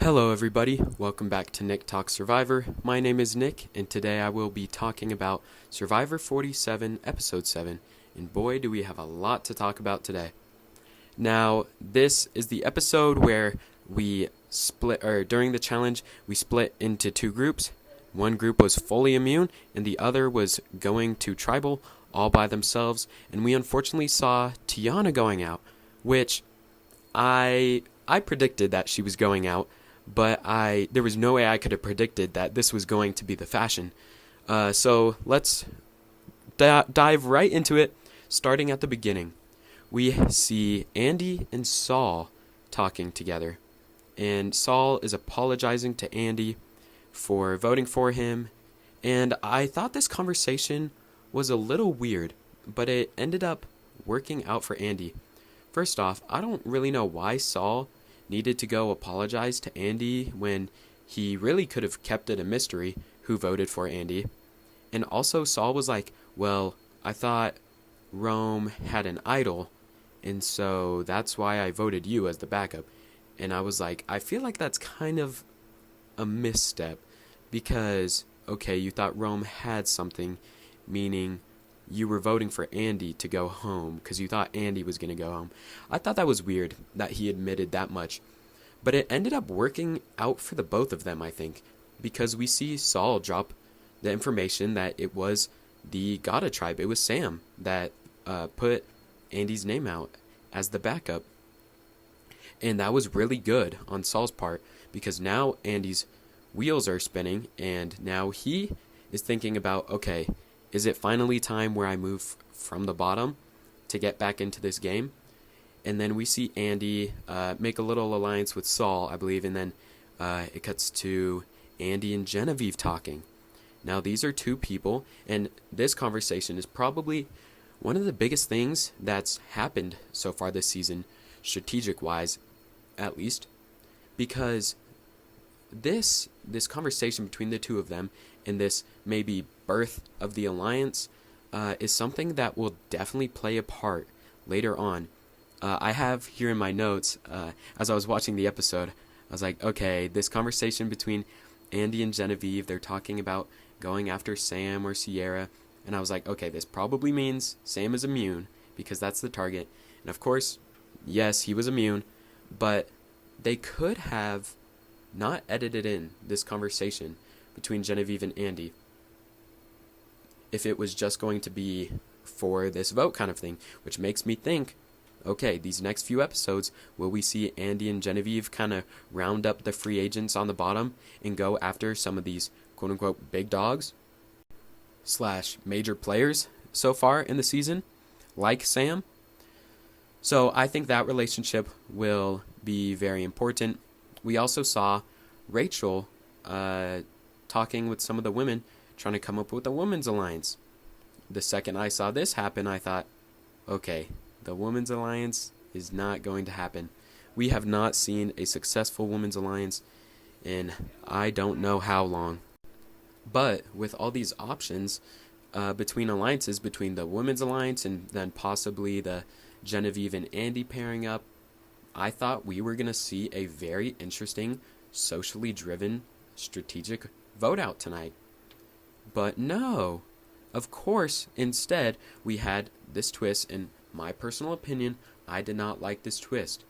Hello everybody, welcome back to Nicktalksurvivor. My name is Nick, and today I will be talking about Survivor 47, Episode 7, and boy do we have a lot to talk about today. Now, this is the episode where during the challenge, we split into two groups. One group was fully immune, and the other was going to tribal all by themselves, and we unfortunately saw Tiana going out, which I predicted that she was going out, but there was no way I could have predicted that this was going to be the fashion. So let's dive right into it, starting at the beginning. We see Andy and Saul talking together, and Saul is apologizing to Andy for voting for him, and I thought this conversation was a little weird, but it ended up working out for Andy. First off, I don't really know why Saul needed to go apologize to Andy when he really could have kept it a mystery who voted for Andy. And also Saul was like, well, I thought Rome had an idol, and so that's why I voted you as the backup. And I was like, I feel like that's kind of a misstep because, okay, you thought Rome had something, meaning you were voting for Andy to go home because you thought Andy was going to go home. I thought that was weird that he admitted that much. But it ended up working out for the both of them, I think, because we see Saul drop the information that it was the Gada tribe. It was Sam that put Andy's name out as the backup. And that was really good on Saul's part because now Andy's wheels are spinning and now he is thinking about, okay, is it finally time where I move from the bottom to get back into this game? And then we see Andy make a little alliance with Saul, I believe, and then it cuts to Andy and Genevieve talking. Now, these are two people, and this conversation is probably one of the biggest things that's happened so far this season, strategic-wise, at least, because this conversation between the two of them and this maybe birth of the alliance is something that will definitely play a part later on. I have here in my notes, as I was watching the episode, I was like, okay, this conversation between Andy and Genevieve, they're talking about going after Sam or Sierra, and I was like, okay, this probably means Sam is immune, because that's the target. And of course, yes, he was immune, but they could have not edited in this conversation between Genevieve and Andy if it was just going to be for this vote kind of thing, which makes me think, okay, these next few episodes, will we see Andy and Genevieve kind of round up the free agents on the bottom and go after some of these quote-unquote big dogs / major players so far in the season, like Sam? So I think that relationship will be very important. We also saw Rachel talking with some of the women, trying to come up with a women's alliance. The second I saw this happen, I thought, okay, the women's alliance is not going to happen. We have not seen a successful women's alliance in I don't know how long. But with all these options between alliances, between the women's alliance and then possibly the Genevieve and Andy pairing up, I thought we were going to see a very interesting, socially driven, strategic vote out tonight. But no. Of course, instead, we had this twist. In my personal opinion, I did not like this twist.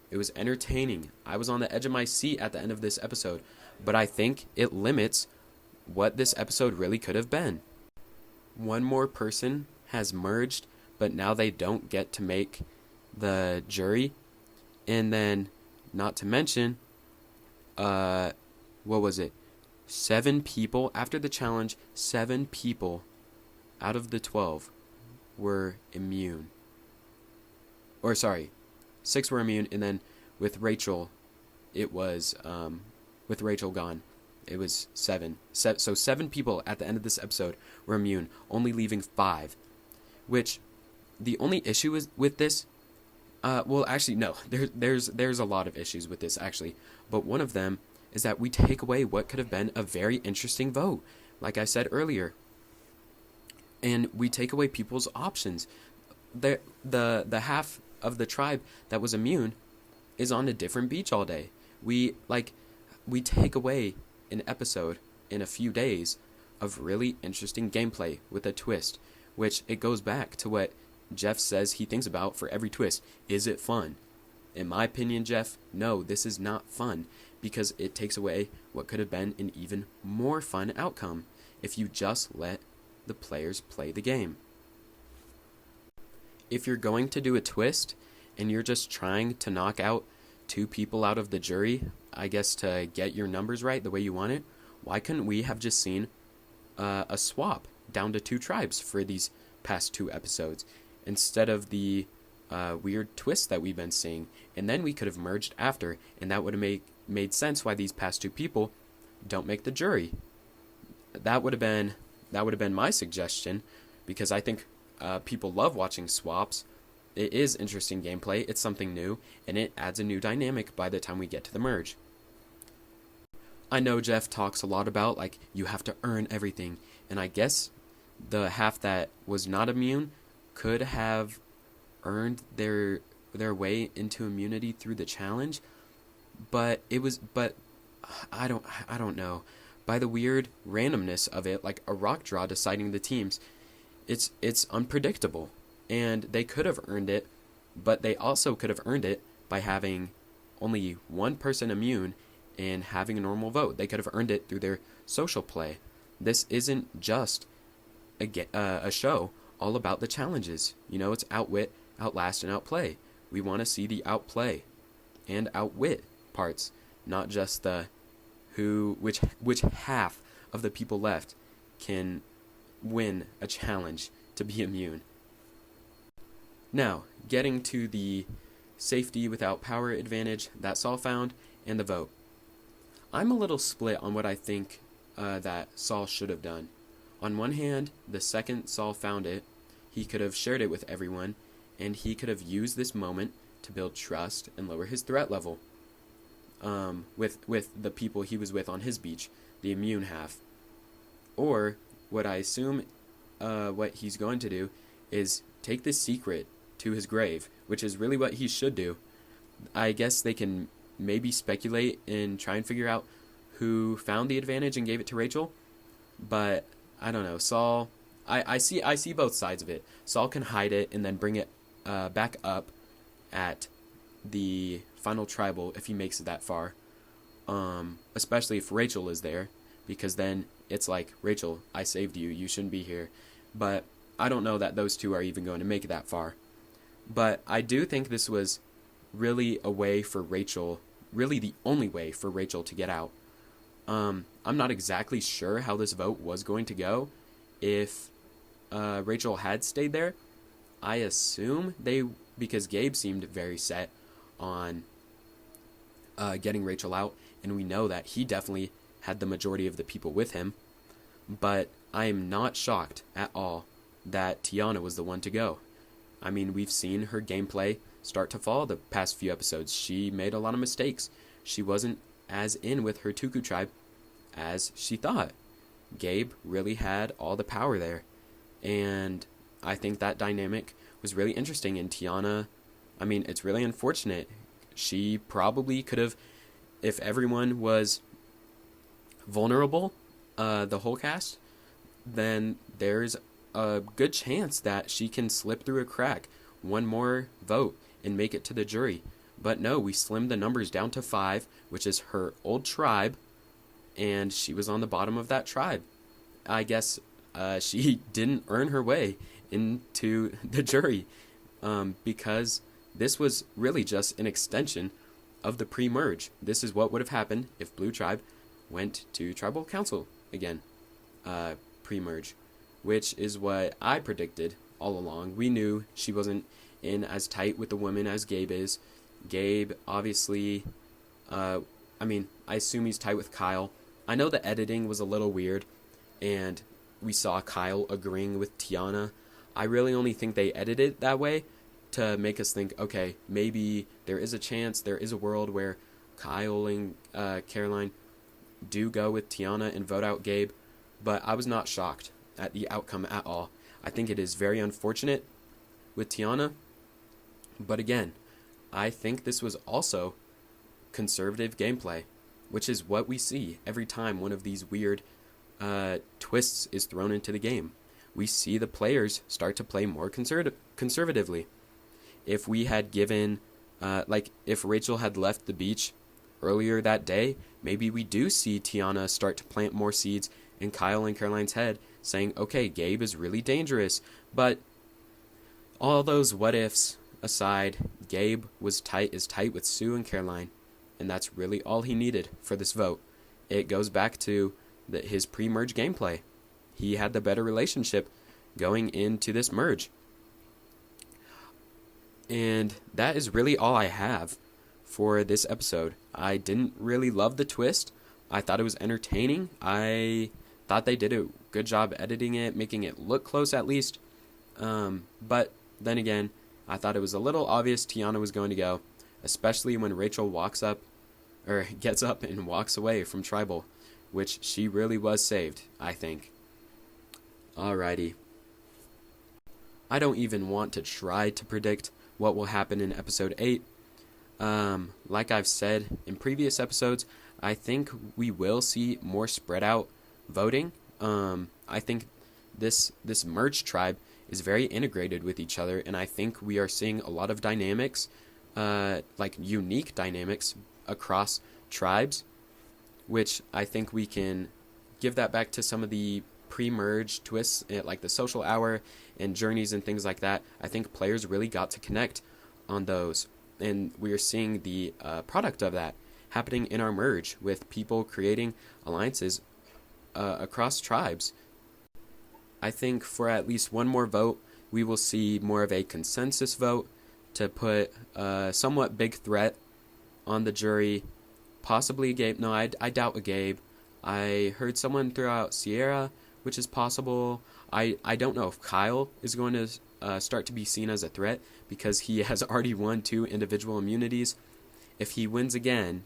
It was entertaining. I was on the edge of my seat at the end of this episode. But I think it limits what this episode really could have been. One more person has merged, but now they don't get to make the jury. And then, not to mention, what was it? 7 people, after the challenge, 7 people out of the 12 were immune. Or sorry, 6 were immune, and then with Rachel, it was, with Rachel gone, it was 7. So 7 people at the end of this episode were immune, only leaving 5. Which, the only issue is with this, well, actually, no, there's a lot of issues with this, actually. But one of them is that we take away what could have been a very interesting vote, like I said earlier. And we take away people's options. The half of the tribe that was immune is on a different beach all day. We, like, we take away an episode in a few days of really interesting gameplay with a twist, which it goes back to what Jeff says he thinks about for every twist. Is it fun? In my opinion, Jeff, no, this is not fun, because it takes away what could have been an even more fun outcome if you just let the players play the game. If you're going to do a twist and you're just trying to knock out 2 people out of the jury, I guess to get your numbers right the way you want it, why couldn't we have just seen a swap down to 2 tribes for these past 2 episodes instead of the weird twist that we've been seeing? And then we could have merged after, and that would have made sense why these past 2 people don't make the jury. That would have been my suggestion, because I think people love watching swaps. It is interesting gameplay, it's something new, and it adds a new dynamic by the time we get to the merge. I know Jeff talks a lot about, like, you have to earn everything, and I guess the half that was not immune could have earned their way into immunity through the challenge, but I don't know. By the weird randomness of it, like a rock draw deciding the teams, it's unpredictable, and they could have earned it, but they also could have earned it by having only one person immune and having a normal vote. They could have earned it through their social play. This isn't just a show all about the challenges. You know, it's outwit, outlast, and outplay. We want to see the outplay and outwit parts, not just the which half of the people left can win a challenge to be immune. Now, getting to the safety without power advantage that Saul found and the vote. I'm a little split on what I think that Saul should have done. On one hand, the second Saul found it, he could have shared it with everyone, and he could have used this moment to build trust and lower his threat level with the people he was with on his beach, the immune half. Or what I assume what he's going to do is take this secret to his grave, which is really what he should do. I guess they can maybe speculate and try and figure out who found the advantage and gave it to Rachel, but I don't know. Saul, I see both sides of it. Saul can hide it and then bring it back up at the final tribal if he makes it that far, especially if Rachel is there, because then it's like, Rachel, I saved you, you shouldn't be here. But I don't know that those two are even going to make it that far. But I do think this was really a way for Rachel, really the only way for Rachel to get out. I'm not exactly sure how this vote was going to go if Rachel had stayed there. I assume because Gabe seemed very set on getting Rachel out, and we know that he definitely had the majority of the people with him. But I am not shocked at all that Tiana was the one to go. I mean, we've seen her gameplay start to fall the past few episodes. She made a lot of mistakes. She wasn't as in with her Tuku tribe as she thought. Gabe really had all the power there, and I think that dynamic was really interesting. And Tiana, I mean, it's really unfortunate. She probably could have, if everyone was vulnerable, the whole cast, then there's a good chance that she can slip through a crack, one more vote, and make it to the jury. But no, we slimmed the numbers down to 5, which is her old tribe, and she was on the bottom of that tribe. I guess she didn't earn her way into the jury, because this was really just an extension of the pre-merge. This is what would have happened if Blue Tribe went to Tribal Council again, pre-merge, which is what I predicted all along. We knew she wasn't in as tight with the women as Gabe is. Gabe, obviously, I assume he's tight with Kyle. I know the editing was a little weird, and we saw Kyle agreeing with Tiana. I really only think they edited it that way to make us think, okay, maybe there is a chance, there is a world where Kyle and Caroline do go with Tiana and vote out Gabe, but I was not shocked at the outcome at all. I think it is very unfortunate with Tiana, but again, I think this was also conservative gameplay. which is what we see every time one of these weird twists is thrown into the game. We see the players start to play more conservatively. If we had given, if Rachel had left the beach earlier that day, maybe we do see Tiana start to plant more seeds in Kyle and Caroline's head, saying, okay, Gabe is really dangerous. But all those what ifs aside, Gabe is tight with Sue and Caroline, and that's really all he needed for this vote. It goes back to his pre-merge gameplay. He had the better relationship going into this merge. And that is really all I have for this episode. I didn't really love the twist. I thought it was entertaining. I thought they did a good job editing it, making it look close at least. But then again, I thought it was a little obvious Tiana was going to go, especially when Rachel gets up and walks away from Tribal, which she really was saved, I think. Alrighty. I don't even want to try to predict what will happen in episode 8. Like I've said in previous episodes, I think we will see more spread out voting. I think this merge tribe is very integrated with each other, and I think we are seeing a lot of dynamics, unique dynamics across tribes, which I think we can give that back to some of the pre-merge twists, like the social hour and journeys and things like that. I think players really got to connect on those, and we are seeing the product of that happening in our merge with people creating alliances across tribes. I think for at least one more vote, we will see more of a consensus vote to put a somewhat big threat on the jury. Possibly a Gabe. No, I doubt a Gabe. I heard someone throw out Sierra, which is possible. I don't know if Kyle is going to start to be seen as a threat because he has already won 2 individual immunities. If he wins again,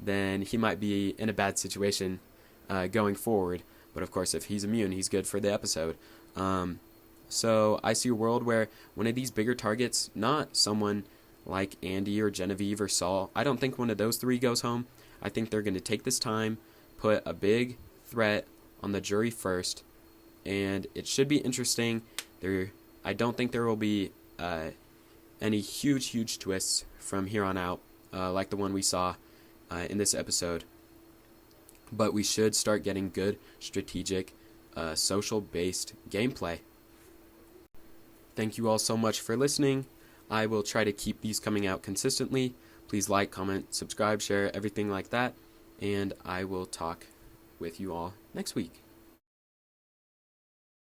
then he might be in a bad situation going forward. But of course, if he's immune, he's good for the episode. So I see a world where one of these bigger targets, not someone like Andy or Genevieve or Saul, I don't think one of those 3 goes home. I think they're going to take this time, put a big threat on the jury first, and it should be interesting. I don't think there will be any huge twists from here on out, like the one we saw in this episode. But we should start getting good, strategic, social-based gameplay. Thank you all so much for listening. I will try to keep these coming out consistently. Please like, comment, subscribe, share, everything like that. And I will talk with you all next week.